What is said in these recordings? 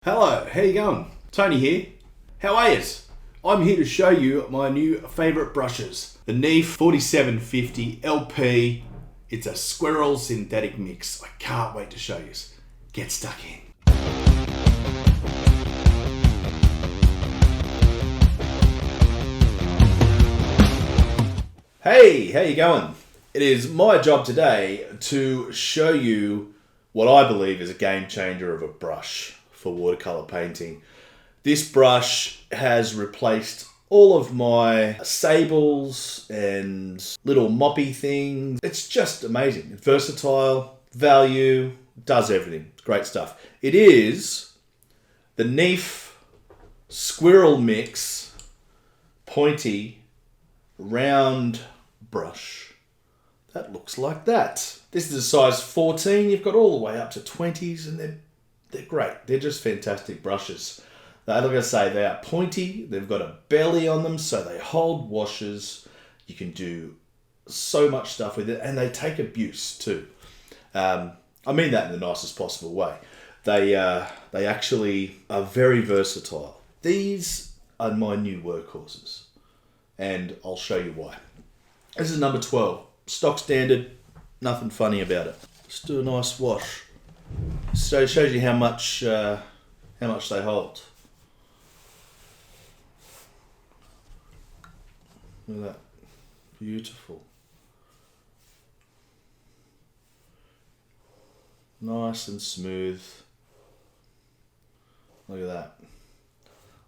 Hello, how you going? Tony here. How are yous? I'm here to show you my new favourite brushes. The NEEF 4750 LP. It's a SQUIRREL synthetic mix. I can't wait to show yous. Get stuck in. Hey, how you going? It is my job today to show you what I believe is a game changer of a brush for watercolour painting. This brush has replaced all of my sables and little moppy things. It's just amazing. It's versatile, value, does everything. It's great stuff. It is the NEEF SQUIRREL Mix pointy round brush that looks like that. This is a size 14. You've got all the way up to 20s, and they're great. They're just fantastic brushes. Like I say, they are pointy. They've got a belly on them, so they hold washes. You can do so much stuff with it, and they take abuse too. I mean that in the nicest possible way. They actually are very versatile. These are my new workhorses, and I'll show you why. This is number 12. Stock standard, nothing funny about it. Just do a nice wash. So it shows you how much they hold. Look at that. Beautiful. Nice and smooth. Look at that.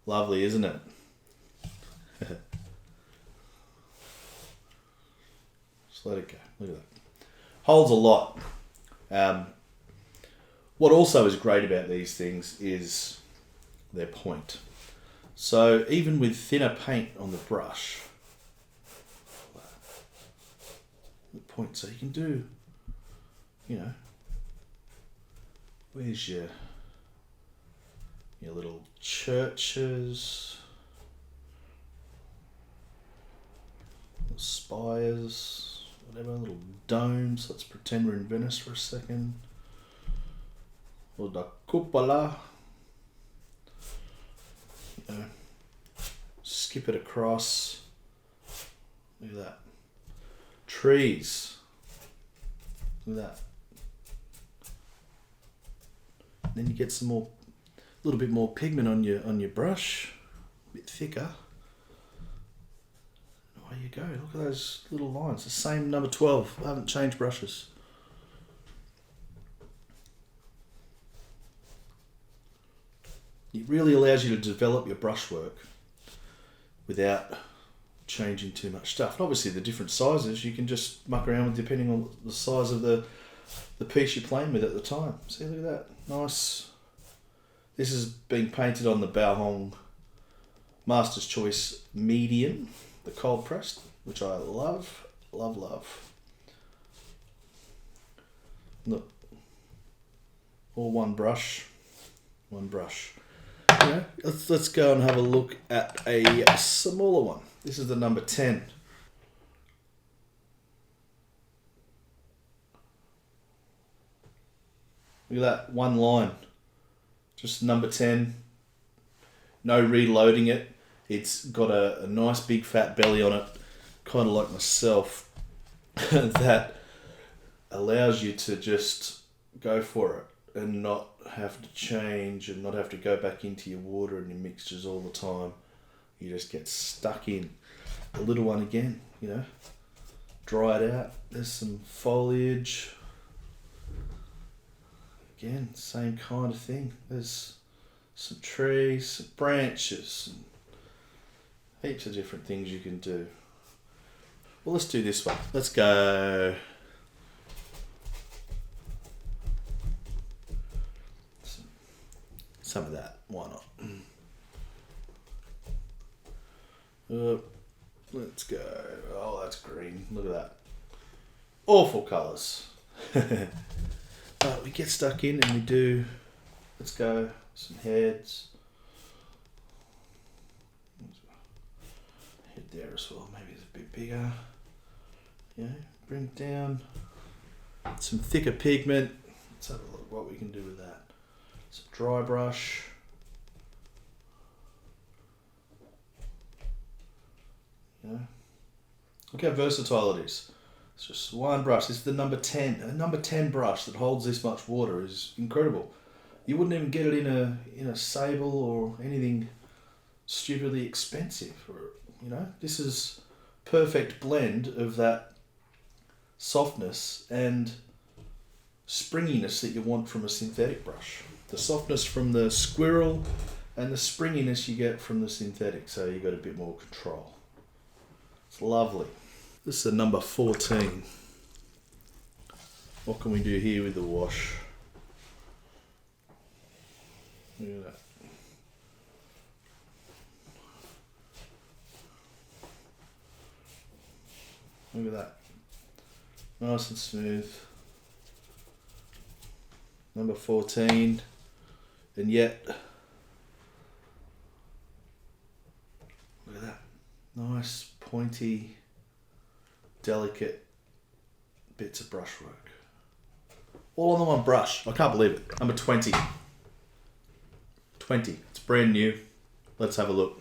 Lovely, isn't it? Just let it go. Look at that. Holds a lot. What also is great about these things is their point. So even with thinner paint on the brush, the point, so you can do, where's your little churches, little spires, whatever, little domes. Let's pretend we're in Venice for a second. Or the cupola. Skip it across. Look at that. Trees. Look at that. Then you get some more, a little bit more pigment on your brush, a bit thicker. Away you go. Look at those little lines. The same number 12. I haven't changed brushes. It really allows you to develop your brushwork without changing too much stuff. And obviously the different sizes you can just muck around with depending on the size of the piece you're playing with at the time. See, look at that. Nice. This is being painted on the Bao Master's Choice Medium, the cold pressed, which I love, love, love. Look. All one brush. One brush. Let's go and have a look at a smaller one. This is the number 10. Look at that, one line. Just number 10. No reloading it. It's got a nice big fat belly on it, kind of like myself, that allows you to just go for it and not have to change and not have to go back into your water and your mixtures all the time. You just get stuck in. The little one again, dry it out. There's some foliage. Again, same kind of thing. There's some trees, some branches, and heaps of different things you can do. Well, let's do this one. Let's go. Some of that, why not? Let's go. Oh, that's green. Look at that. Awful colours. But we get stuck in and we do, let's go, some heads. Head there as well, maybe it's a bit bigger. Bring down some thicker pigment. Let's have a look what we can do with that. Some dry brush. You know, look how versatile it is. It's just one brush. This is the number 10. A number 10 brush that holds this much water is incredible. You wouldn't even get it in a sable or anything stupidly expensive. Or, you know, this is perfect blend of that softness and springiness that you want from a synthetic brush. The softness from the SQUIRREL and the springiness you get from the synthetic, so you got a bit more control. It's lovely. This is a number 14. What can we do here with the wash? Look at that. Look at that. Nice and smooth. Number 14. And yet, look at that. Nice, pointy, delicate bits of brushwork. All on the one brush. I can't believe it. Number 20. 20. It's brand new. Let's have a look.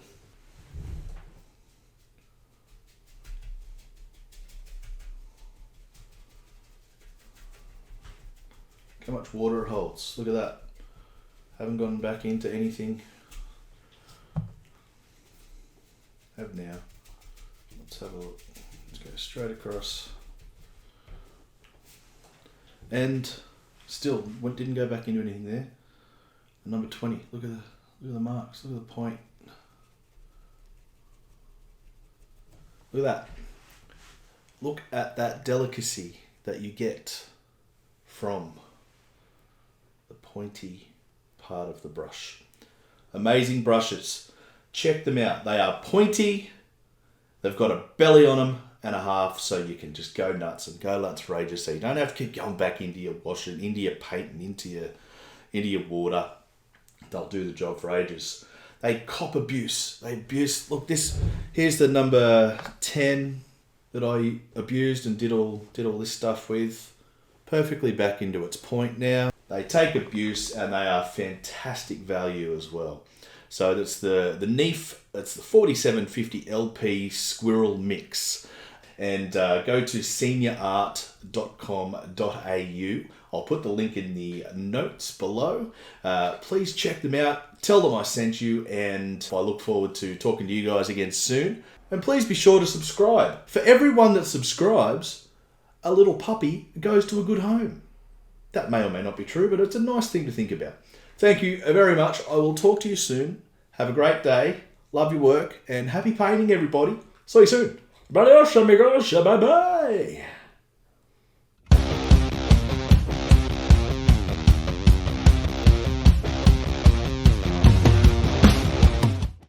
Look how much water it holds. Look at that. Haven't gone back into anything. Have now. Let's have a look. Let's go straight across. And still didn't go back into anything there. Number 20. Look at the marks. Look at the point. Look at that. Look at that delicacy that you get from the pointy part of the brush. Amazing brushes. Check them out. They are pointy. They've got a belly on them and a half, so you can just go nuts and go nuts for ages. So you don't have to keep going back into your washing, into your paint, and into your water. They'll do the job for ages. They cop abuse. They abuse. Look, here's the number 10 that I abused and did all this stuff with. Perfectly back into its point now. They take abuse and they are fantastic value as well. So that's the NEEF. It's the 4750 LP SQUIRREL mix. And go to seniorart.com.au. I'll put the link in the notes below. Please check them out. Tell them I sent you, and I look forward to talking to you guys again soon. And please be sure to subscribe. For everyone that subscribes, a little puppy goes to a good home. That may or may not be true, but it's a nice thing to think about. Thank you very much. I will talk to you soon. Have a great day. Love your work, and happy painting, everybody. See you soon. Adios, amigos. Bye-bye.